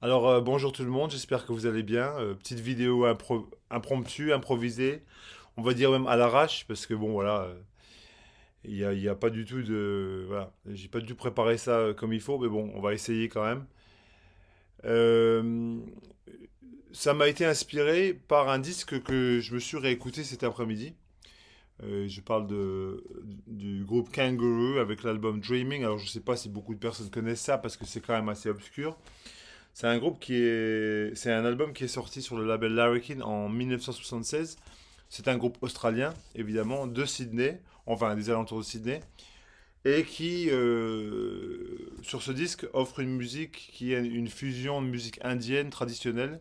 Bonjour tout le monde, j'espère que vous allez bien. Petite vidéo impromptue, improvisée, on va dire même à l'arrache, parce que bon, voilà, il y a pas du tout de. Voilà, j'ai pas dû préparer ça comme il faut, mais bon, on va essayer quand même. Euh, Ça m'a été inspiré par un disque que je me suis réécouté cet après-midi. Je parle du groupe Kangaroo avec l'album Dreaming. Alors, je sais pas si beaucoup de personnes connaissent ça parce que c'est quand même assez obscur. C'est un album qui est sorti sur le label Larrikin en 1976. C'est un groupe australien, évidemment, de Sydney, enfin des alentours de Sydney, et qui, sur ce disque, offre une musique qui est une fusion de musique indienne traditionnelle.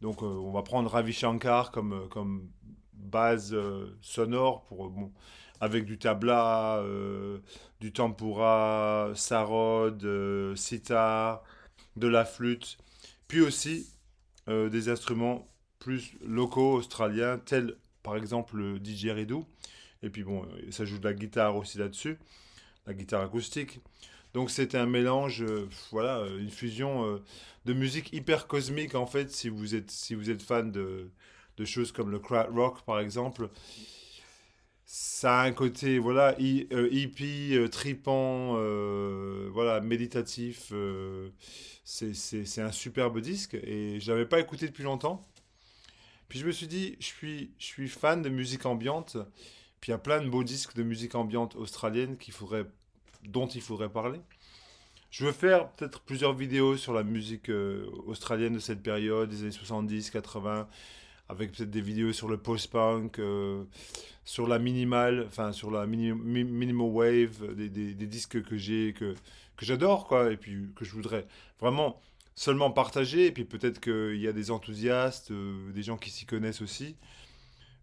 Donc, on va prendre Ravi Shankar comme base sonore bon, avec du tabla, du tempura, sarod, sitar, de la flûte, puis aussi des instruments plus locaux australiens, tels par exemple le didgeridoo. Et puis bon, ça joue de la guitare aussi là-dessus, la guitare acoustique. Donc c'était un mélange, voilà, une fusion de musique hyper cosmique en fait, si vous êtes fan de choses comme le crowd rock par exemple. Ça a un côté, voilà, hippie, tripant, voilà, méditatif. C'est un superbe disque et je l'avais pas écouté depuis longtemps. Puis je me suis dit, je suis fan de musique ambiante. Puis il y a plein de beaux disques de musique ambiante australienne dont il faudrait parler. Je veux faire peut-être plusieurs vidéos sur la musique australienne de cette période, des années 70, 80, avec peut-être des vidéos sur le post-punk, sur la minimal, enfin sur la minimal wave, des disques que j'adore, quoi, et puis que je voudrais vraiment seulement partager, et puis peut-être qu'il y a des enthousiastes, des gens qui s'y connaissent aussi.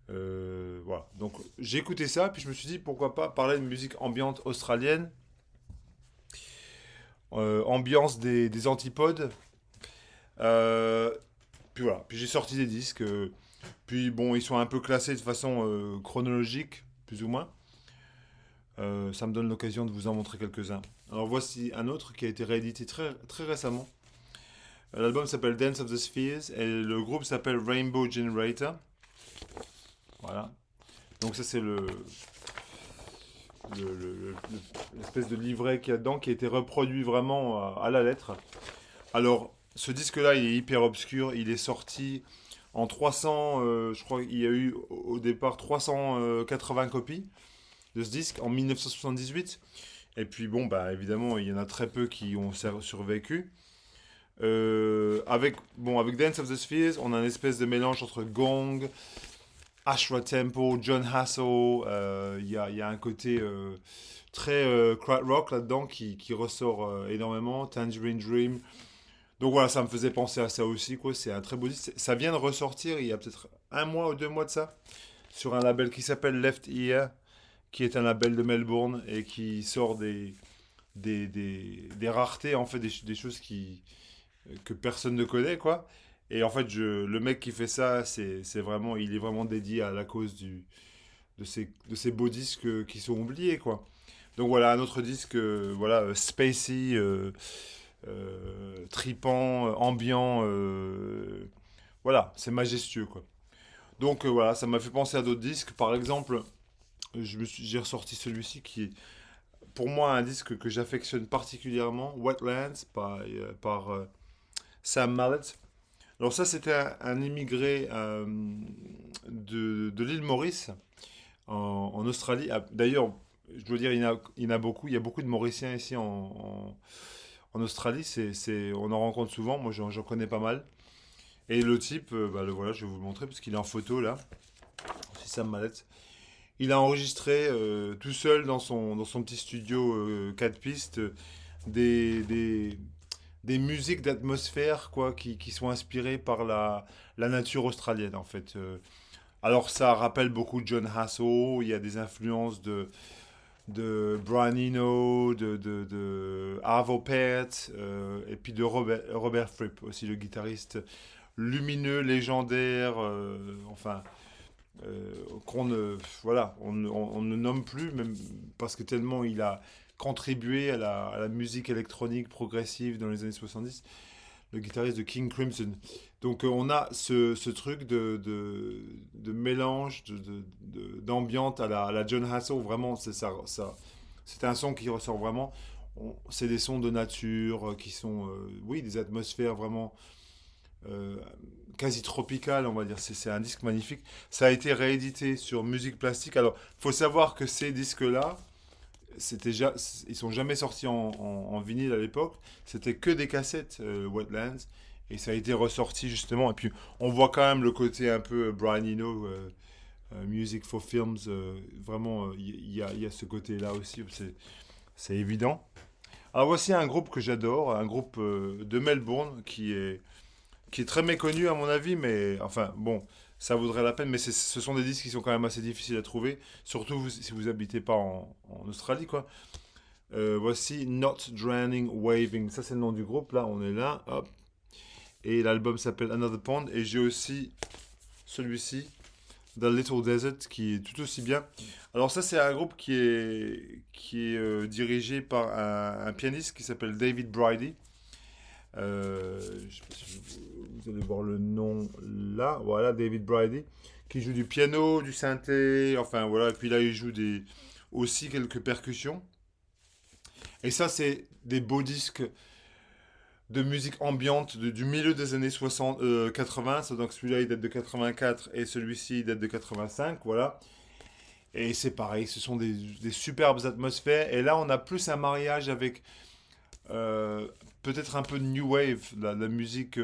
Voilà, donc j'ai écouté ça, puis je me suis dit pourquoi pas parler de musique ambiante australienne, ambiance des antipodes. Euh, Puis voilà, puis j'ai sorti des disques. Puis bon, ils sont un peu classés de façon chronologique, plus ou moins. Ça me donne l'occasion de vous en montrer quelques-uns. Alors voici un autre qui a été réédité très récemment. L'album s'appelle Dance of the Spheres et le groupe s'appelle Rainbow Generator. Voilà. Donc ça c'est l'espèce de livret qu'il y a dedans qui a été reproduit vraiment à la lettre. Alors ce disque-là il est hyper obscur. Il est sorti en 300, je crois qu'il y a eu au départ 380 copies de ce disque en 1978. Et puis bon, bah évidemment, il y en a très peu qui ont survécu. Avec Dance of the Spheres, on a une espèce de mélange entre Gong, Ashra Tempo, John Hassel. Il y a un côté très crowd rock là-dedans qui ressort énormément. Tangerine Dream. Donc voilà, ça me faisait penser à ça aussi, quoi. C'est un très beau disque. Ça vient de ressortir il y a peut-être un mois ou 2 mois de ça, sur un label qui s'appelle Left Ear, qui est un label de Melbourne et qui sort des raretés, en fait, des choses que personne ne connaît, quoi. Et en fait, le mec qui fait ça, il est vraiment dédié à la cause de ces beaux disques qui sont oubliés, quoi. Donc voilà, un autre disque, voilà, spacey, tripant, ambiant, voilà, c'est majestueux, quoi. Donc voilà, ça m'a fait penser à d'autres disques. Par exemple, j'ai ressorti celui-ci qui est pour moi un disque que j'affectionne particulièrement, Wetlands par Sam Mallet. Alors ça c'était un immigré de l'île Maurice en Australie. Ah, d'ailleurs, je dois dire il y en a beaucoup. Il y a beaucoup de Mauriciens ici en Australie. On en rencontre souvent. Moi j'en connais pas mal. Et le type, bah, le voilà, je vais vous le montrer parce qu'il est en photo là. C'est Sam Mallet. Il a enregistré tout seul dans son petit studio 4 pistes des, des musiques d'atmosphère quoi, qui sont inspirées par la nature australienne en fait. Alors ça rappelle beaucoup John Hassel, il y a des influences de Brian Eno, de Arvo Pärt, et puis de Robert Fripp aussi, le guitariste lumineux, légendaire, enfin qu'on ne, voilà, on ne nomme plus, même parce que tellement il a contribué à la musique électronique progressive dans les années 70. le guitariste de King Crimson. Donc on a ce truc de mélange d'ambiance à la John Hassel. Vraiment, c'est un son qui ressort vraiment. C'est des sons de nature qui sont, oui, des atmosphères vraiment euh, quasi tropicales, on va dire. C'est un disque magnifique. Ça a été réédité sur Musique Plastique. Alors, faut savoir que ces disques-là, ils sont jamais sortis en vinyle à l'époque. C'était que des cassettes Wetlands. Et ça a été ressorti justement. Et puis on voit quand même le côté un peu Brian Eno, Music for Films. Vraiment, il y a ce côté-là aussi. C'est évident. Alors voici un groupe que j'adore, un groupe de Melbourne qui est très méconnu à mon avis, mais enfin bon, ça vaudrait la peine. Mais ce sont des disques qui sont quand même assez difficiles à trouver, surtout si vous habitez pas en Australie, quoi. Voici Not Drowning Waving, ça c'est le nom du groupe, là on est là, hop. Et l'album s'appelle Another Pond, et j'ai aussi celui-ci, The Little Desert, qui est tout aussi bien. Alors ça c'est un groupe qui est dirigé par un pianiste qui s'appelle David Bridie. Je sais pas si vous allez voir le nom là, voilà, David Bridie, qui joue du piano, du synthé, enfin voilà, et puis là il joue aussi quelques percussions. Et ça, c'est des beaux disques de musique ambiante du milieu des années 60, 80. Donc celui-là, il date de 84 et celui-ci, il date de 85. Voilà. Et c'est pareil, ce sont des superbes atmosphères. Et là, on a plus un mariage avec peut-être un peu de new wave, la musique.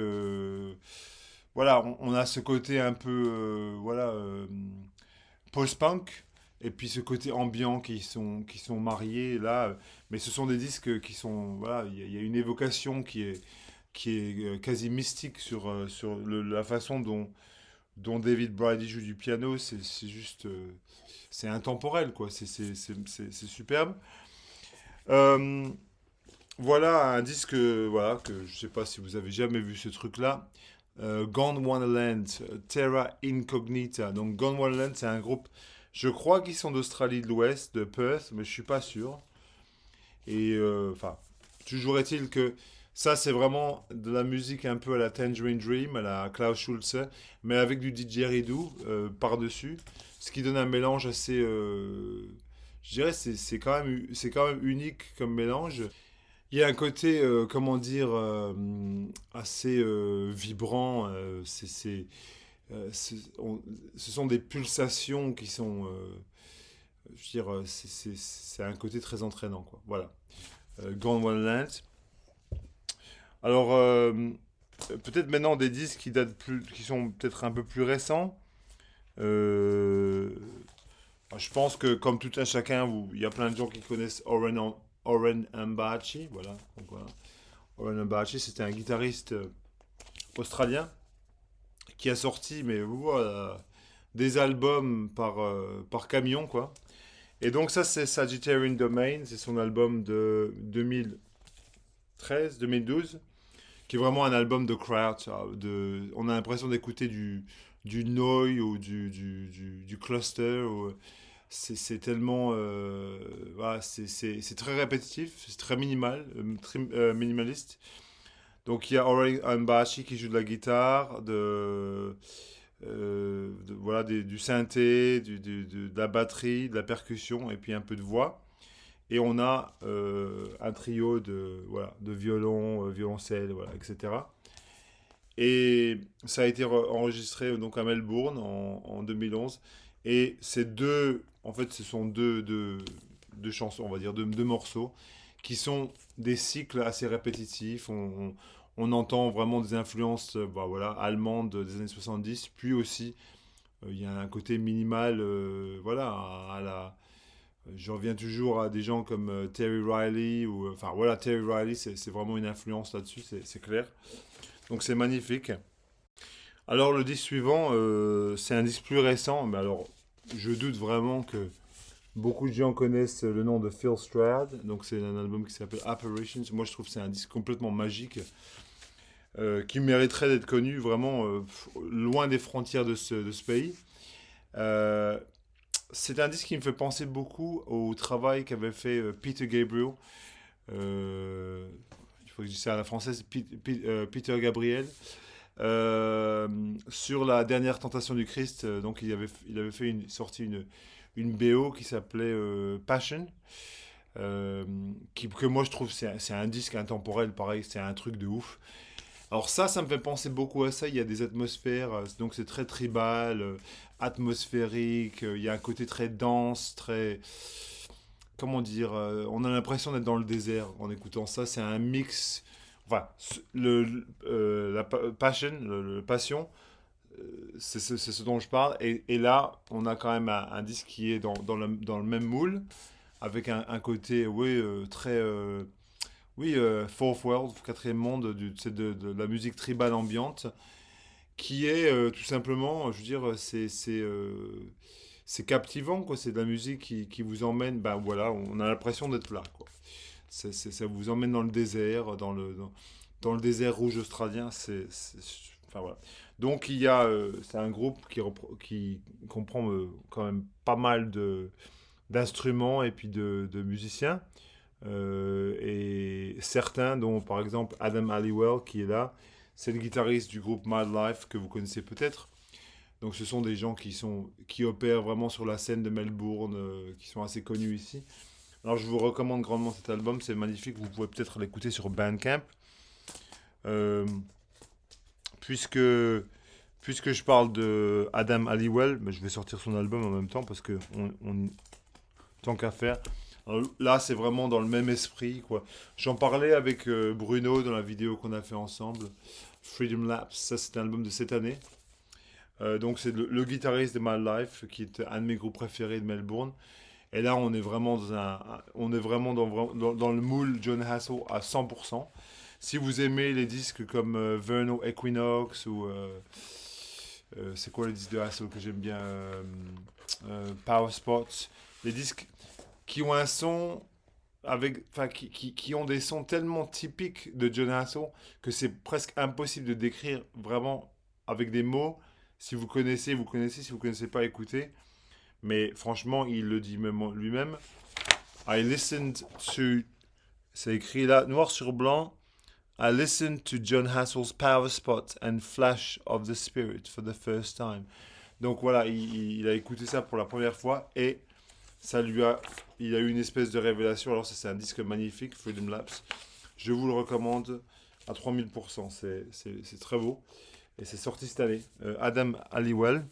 Voilà, on a ce côté un peu voilà, post-punk. Et puis ce côté ambiant qui sont mariés là, mais ce sont des disques qui sont, voilà, il y a une évocation qui est quasi mystique sur la façon dont David Bridie joue du piano. C'est juste, c'est intemporel quoi, c'est superbe. Euh, voilà un disque, voilà, que je sais pas si vous avez jamais vu ce truc là. Gondwanaland, Terra Incognita. Donc Gondwanaland, c'est un groupe, je crois qu'ils sont d'Australie de l'Ouest, de Perth, mais je suis pas sûr. Et enfin, toujours est-il que ça, c'est vraiment de la musique un peu à la Tangerine Dream, à la Klaus Schulze, mais avec du didgeridoo par-dessus, ce qui donne un mélange assez, je dirais, c'est quand même unique comme mélange. Il y a un côté, comment dire, assez vibrant. Ce sont des pulsations qui sont, je veux dire, c'est un côté très entraînant, quoi. Voilà. Gone Wonderland. Alors, peut-être maintenant des disques qui sont peut-être un peu plus récents. Euh, je pense que comme tout un chacun, il y a plein de gens qui connaissent Oren Ambachi. Voilà. Donc, voilà. Oren Ambachi, c'était un guitariste australien qui a sorti, mais voilà, des albums par camion, quoi. Et donc ça, c'est Sagittarian Domain, c'est son album de 2013-2012, qui est vraiment un album de crowd. On a l'impression d'écouter du Noi ou du Cluster. C'est tellement... voilà, c'est très répétitif, c'est très minimaliste. Donc il y a Ori Ambashi qui joue de la guitare, voilà, du synthé, de la batterie, de la percussion et puis un peu de voix. Et on a un trio voilà, de violon, violoncelle, voilà, etc. Et ça a été enregistré donc à Melbourne en 2011. Et en fait, ce sont deux chansons, on va dire, deux morceaux qui sont des cycles assez répétitifs. On entend vraiment des influences bah, voilà, allemandes des années 70, puis aussi il y a un côté minimal, voilà, je reviens toujours à des gens comme Terry Riley, enfin voilà, Terry Riley, c'est vraiment une influence là-dessus, c'est clair. Donc c'est magnifique. Alors le disque suivant, c'est un disque plus récent, mais alors je doute vraiment que beaucoup de gens connaissent le nom de Phil Strad. Donc c'est un album qui s'appelle Apparitions. Moi je trouve que c'est un disque complètement magique qui mériterait d'être connu vraiment loin des frontières de ce pays. Euh, c'est un disque qui me fait penser beaucoup au travail qu'avait fait Peter Gabriel. Euh, faut que je dise ça à la française, Peter Gabriel, sur la dernière tentation du Christ. Donc il avait fait sorti une BO qui s'appelait Passion, que moi je trouve c'est un disque intemporel, pareil, c'est un truc de ouf. Alors ça me fait penser beaucoup à ça. Il y a des atmosphères, donc c'est très tribal, atmosphérique. Il y a un côté très dense, très, comment dire, on a l'impression d'être dans le désert en écoutant ça. C'est un mix, enfin, passion, le passion, c'est ce dont je parle. Et là, on a quand même un disque qui est dans le même moule, avec un côté, oui, très, oui, Fourth World, quatrième monde, c'est de la musique tribale ambiante, qui est tout simplement, je veux dire, c'est captivant, quoi. C'est de la musique qui vous emmène, ben voilà, on a l'impression d'être là, quoi. Ça vous emmène dans le désert, dans le désert rouge australien. Enfin voilà. Donc c'est un groupe qui comprend quand même pas mal d'instruments et puis de musiciens. Et certains, dont par exemple Adam Halliwell qui est là, c'est le guitariste du groupe Mad Life que vous connaissez peut-être. Donc ce sont des gens qui opèrent vraiment sur la scène de Melbourne, qui sont assez connus ici. Alors je vous recommande grandement cet album, c'est magnifique, vous pouvez peut-être l'écouter sur Bandcamp. Euh, puisque, puisque je parle de Adam Halliwell, je vais sortir son album en même temps parce que tant qu'à faire. Alors là, c'est vraiment dans le même esprit, quoi. J'en parlais avec Bruno dans la vidéo qu'on a fait ensemble. Freedom Lapse, ça c'est un album de cette année. Donc c'est le guitariste de My Life, qui est un de mes groupes préférés de Melbourne. Et là, on est vraiment on est vraiment dans le moule John Hassel à 100%. Si vous aimez les disques comme Verno Equinox ou c'est quoi les disques de Hassel que j'aime bien, Power Spots, les disques qui ont un son enfin, qui ont des sons tellement typiques de John Hassel que c'est presque impossible de décrire vraiment avec des mots. Si vous connaissez, vous connaissez. Si vous connaissez pas, écoutez. Mais franchement, il le dit même lui-même. I listened to, c'est écrit là, noir sur blanc. I listened to John Hassel's Power Spot and Flash of the Spirit for the first time. Donc voilà, il a écouté ça pour la première fois et il a eu une espèce de révélation. Alors ça, c'est un disque magnifique, Freedom Lapse. Je vous le recommande à 3000%. C'est très beau. Et c'est sorti cette année. Adam Halliwell.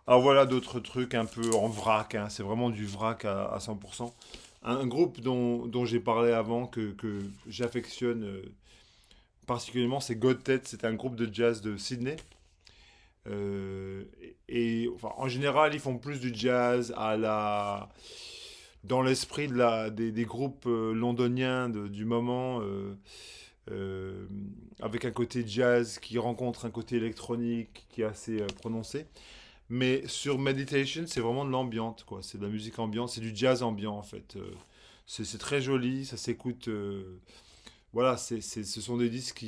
Alors voilà d'autres trucs un peu en vrac, hein. C'est vraiment du vrac à 100%. Un groupe dont j'ai parlé avant, que j'affectionne particulièrement, c'est Godtet. C'est un groupe de jazz de Sydney. Enfin, en général, ils font plus du jazz dans l'esprit des groupes londoniens du moment, euh, avec un côté jazz qui rencontre un côté électronique qui est assez prononcé. Mais sur Meditation, c'est vraiment de l'ambiance, quoi. C'est de la musique ambiante, c'est du jazz ambiant, en fait. C'est très joli, ça s'écoute. Voilà, ce sont des disques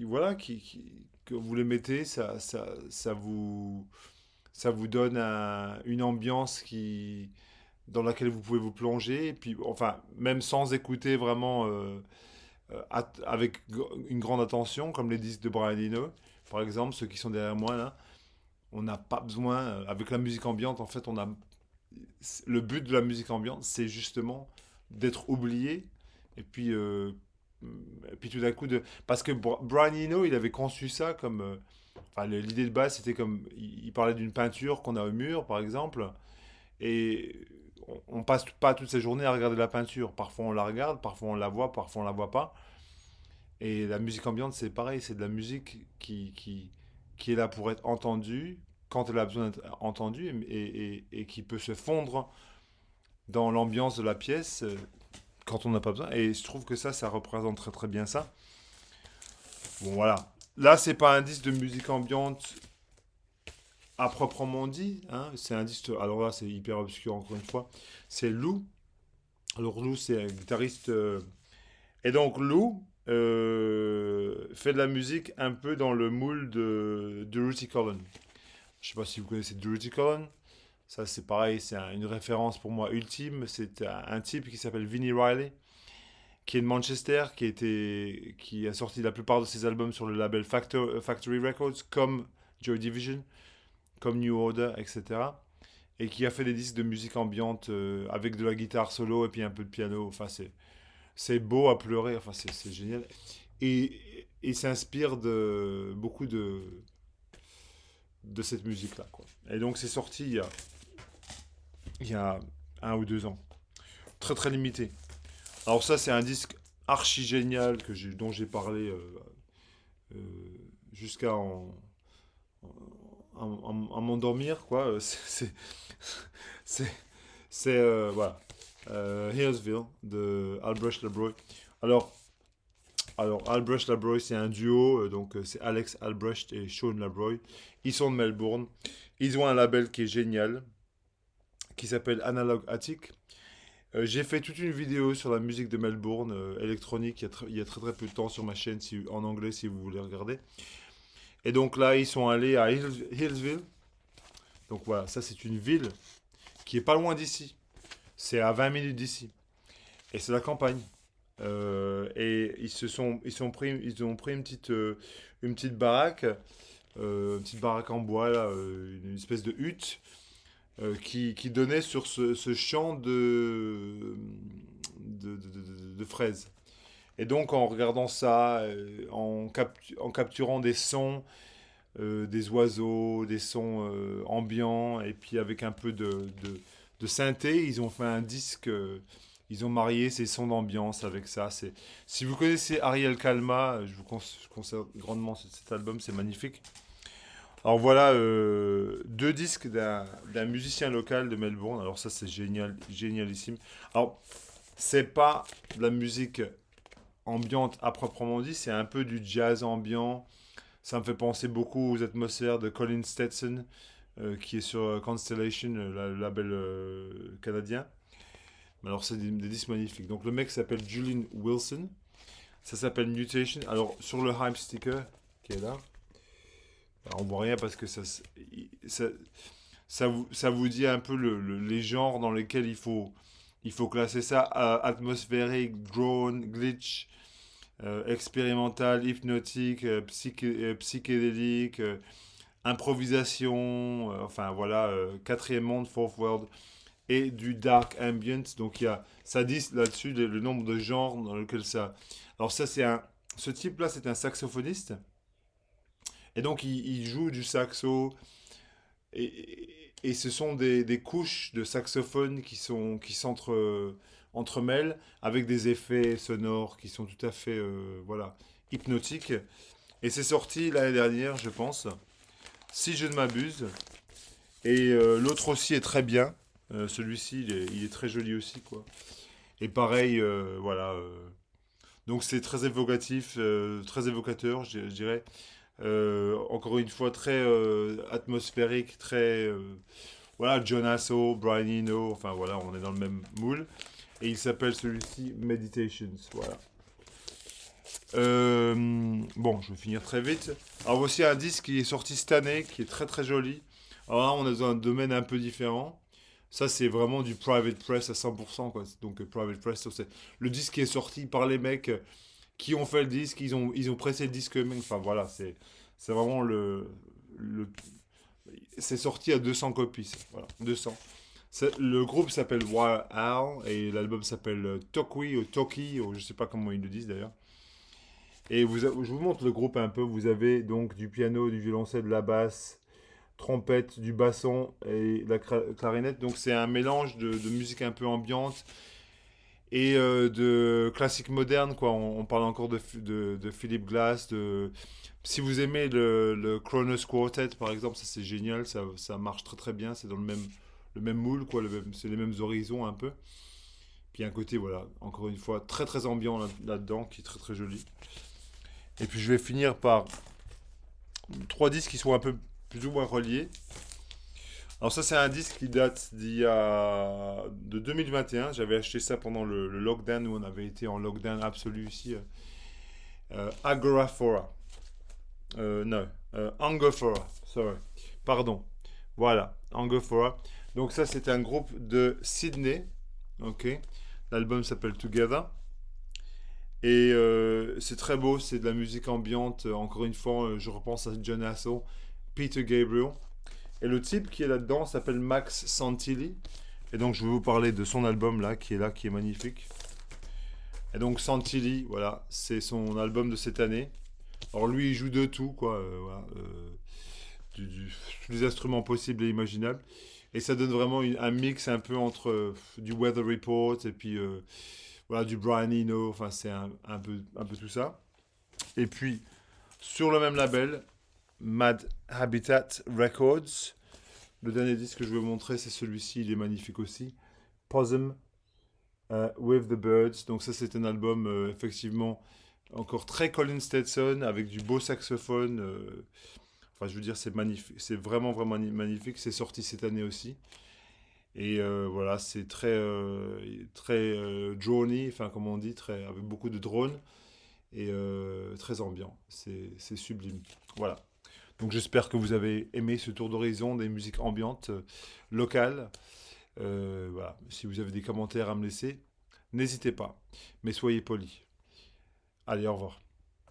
voilà, que vous les mettez, ça vous donne une ambiance dans laquelle vous pouvez vous plonger. Et puis, enfin, même sans écouter vraiment avec une grande attention, comme les disques de Brian Eno, par exemple, ceux qui sont derrière moi là. On n'a pas besoin, avec la musique ambiante, en fait, le but de la musique ambiante, c'est justement d'être oublié. Et puis, tout d'un coup, parce que Brian Eno, il avait conçu ça comme. Enfin, l'idée de base, c'était comme. Il parlait d'une peinture qu'on a au mur, par exemple. Et on passe pas toute sa journée à regarder la peinture. Parfois, on la regarde, parfois, on la voit, parfois, on la voit pas. Et la musique ambiante, c'est pareil. C'est de la musique qui est là pour être entendue quand elle a besoin d'être entendue et qui peut se fondre dans l'ambiance de la pièce quand on n'a pas besoin. Et je trouve que ça représente très très bien ça. Bon voilà. Là, c'est pas un disque de musique ambiante à proprement dit, hein. C'est un disque. Alors là, c'est hyper obscur encore une fois. C'est Lou. Alors Lou, c'est un guitariste. Et donc Lou fait de la musique un peu dans le moule de Rudy Cullen. Je sais pas si vous connaissez Rudy Cullen. Ça, c'est pareil, c'est une référence pour moi ultime. C'est un type qui s'appelle Vinnie Riley, qui est de Manchester, qui a sorti la plupart de ses albums sur le label Factory Records, comme Joy Division, comme New Order, etc. Et qui a fait des disques de musique ambiante avec de la guitare solo et puis un peu de piano. Enfin, c'est beau à pleurer, enfin, c'est génial. Et s'inspire de beaucoup de cette musique-là, quoi. Et donc, c'est sorti il y a 1 ou 2 ans. Très, très limité. Alors ça, c'est un disque archi génial dont j'ai parlé euh, jusqu'à en m'endormir, quoi. C'est, voilà. Hillsville de Albrecht Labroy. Alors, Albrecht Labroy, c'est un duo, donc c'est Alex Albrecht et Sean Labroy. Ils sont de Melbourne. Ils ont un label qui est génial, qui s'appelle Analog Attic. J'ai fait toute une vidéo sur la musique de Melbourne électronique il y a très très peu de temps sur ma chaîne en anglais si vous voulez regarder. Et donc là, ils sont allés à Hillsville. Donc voilà, ça c'est une ville qui est pas loin d'ici. C'est à 20 minutes d'ici. Et c'est la campagne. Et ils ont pris une petite baraque en bois, là, une espèce de hutte qui donnait sur ce champ de fraises. Et donc en regardant ça, en capturant des sons, des oiseaux, des sons ambiants, et puis avec un peu de synthé, ils ont fait un disque, ils ont marié ces sons d'ambiance avec ça. Si vous connaissez Ariel Kalma, je conseille grandement cet album, c'est magnifique. Alors voilà, 2 disques d'un musicien local de Melbourne. Alors ça c'est génial, génialissime. Alors c'est pas de la musique ambiante à proprement dit, c'est un peu du jazz ambiant. Ça me fait penser beaucoup aux atmosphères de Colin Stetson, qui est sur Constellation, le label canadien. Alors c'est des disques magnifiques. Donc le mec s'appelle Julian Wilson. Ça s'appelle Mutation. Alors sur le hype sticker qui est là, alors, on voit rien parce que ça, ça vous dit un peu les genres dans lesquels il faut classer ça. Atmosphérique, drone, glitch, expérimental, hypnotique, psychédélique, improvisation, enfin voilà, quatrième monde, fourth world, et du dark ambient. Donc ça dit là-dessus le nombre de genres dans lequel ça. Alors ça ce type-là, c'est un saxophoniste, et donc il joue du saxo, et ce sont des couches de saxophone qui s'entremêlent avec des effets sonores qui sont tout à fait voilà, hypnotiques. Et c'est sorti l'année dernière, je pense, si je ne m'abuse. Et l'autre aussi est très bien. Celui-ci, il est très joli aussi, quoi. Et pareil, voilà. Donc c'est très évocatif, très évocateur, je dirais. Encore une fois, très atmosphérique, très... voilà, John Hasso, Brian Eno, enfin voilà, on est dans le même moule. Et il s'appelle celui-ci Meditations, voilà. Bon, je vais finir très vite. Alors voici un disque qui est sorti cette année, qui est très très joli. Alors là, on est dans un domaine un peu différent. Ça, c'est vraiment du private press à 100%, quoi. Donc, private press, c'est le disque qui est sorti par les mecs qui ont fait le disque, ils ont pressé le disque eux-mêmes. Enfin, voilà, c'est vraiment le... C'est sorti à 200 copies, voilà, 200. Le groupe s'appelle Wild Owl et l'album s'appelle Tokwi ou Toki, ou je sais pas comment ils le disent d'ailleurs. Et je vous montre le groupe un peu. Vous avez donc du piano, du violoncelle, de la basse, trompette, du basson et la clarinette. Donc c'est un mélange de musique un peu ambiante et de classique moderne, quoi. On parle encore de Philip Glass. Si vous aimez le Kronos Quartet, par exemple, ça c'est génial. Ça marche très très bien. C'est dans le même moule, quoi. C'est les mêmes horizons un peu. Puis un côté, voilà, encore une fois, très très ambiant là-dedans, qui est très très joli. Et puis je vais finir par 3 disques qui sont un peu plus ou moins reliés. Alors ça c'est un disque qui date de 2021. J'avais acheté ça pendant le lockdown où on avait été en lockdown absolu ici. Agoraphora. Non, Angophora. Sorry. Pardon. Voilà, Angophora. Donc ça c'est un groupe de Sydney. Ok. L'album s'appelle Together. Et c'est très beau, c'est de la musique ambiante. Encore une fois, je repense à John Hassel, Peter Gabriel. Et le type qui est là-dedans s'appelle Max Santilli. Et donc je vais vous parler de son album là, qui est magnifique. Et donc Santilli, voilà, c'est son album de cette année. Alors lui, il joue de tout, quoi. Voilà, tous les instruments possibles et imaginables. Et ça donne vraiment un mix un peu entre du Weather Report et puis voilà, du Brian Eno. Enfin, c'est un peu tout ça. Et puis, sur le même label, Mad Habitat Records. Le dernier disque que je vais vous montrer, c'est celui-ci. Il est magnifique aussi. Possum with the Birds. Donc ça, c'est un album effectivement encore très Colin Stetson avec du beau saxophone. Enfin, je veux dire, c'est magnifique. C'est vraiment, vraiment magnifique. C'est sorti cette année aussi. Et voilà, c'est très drony, enfin, comme on dit, avec beaucoup de drones et très ambiant. C'est sublime. Voilà. Donc j'espère que vous avez aimé ce tour d'horizon des musiques ambiantes locales. Voilà. Si vous avez des commentaires à me laisser, n'hésitez pas. Mais soyez polis. Allez, au revoir.